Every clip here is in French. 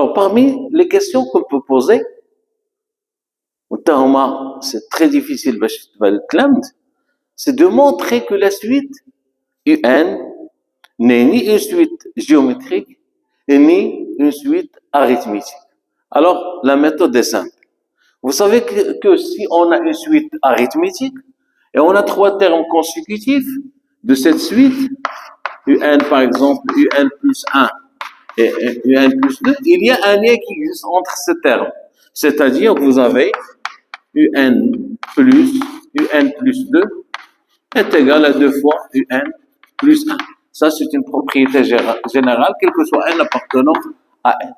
Alors, parmi les questions qu'on peut poser, c'est très difficile, c'est de montrer que la suite UN n'est ni une suite géométrique, ni une suite arithmétique. Alors, la méthode est simple. Vous savez que si on a une suite arithmétique, et on a 3 termes consécutifs de cette suite, UN par exemple, UN plus 1 et UN plus 2, il y a un lien qui existe entre ces termes. C'est-à-dire que vous avez UN plus 2 est égal à 2 fois UN plus 1. Ça, c'est une propriété générale, quel que soit n appartenant à n.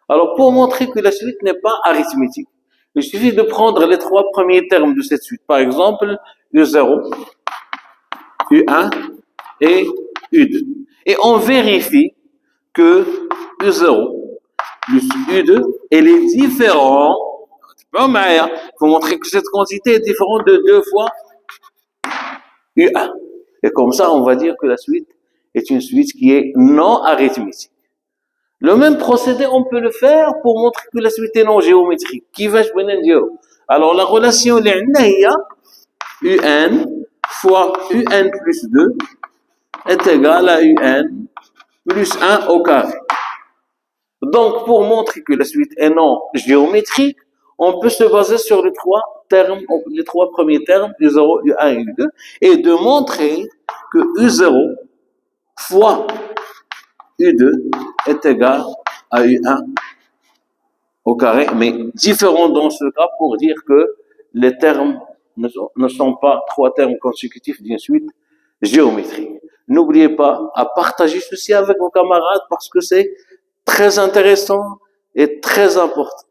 Alors, pour montrer que la suite n'est pas arithmétique, il suffit de prendre les 3 premiers termes de cette suite. Par exemple, U0, U1 et U2. Et on vérifie que U0 plus U2, elle est différente. Il faut montrer que cette quantité est différente de 2 fois U1. Et comme ça, on va dire que la suite est une suite qui est non arithmétique. Le même procédé, on peut le faire pour montrer que la suite est non géométrique. Qui va dire? Alors, la relation, est UN fois UN plus 2 est égal à UN plus 1 au carré. Donc, pour montrer que la suite est non géométrique, on peut se baser sur les 3 premiers termes, U0, U1 et U2, et de montrer que U0 fois U2 est égal à U1 au carré, mais différent dans ce cas pour dire que les termes ne sont pas 3 termes consécutifs d'une suite géométrique. N'oubliez pas à partager ceci avec vos camarades parce que c'est très intéressant et très important.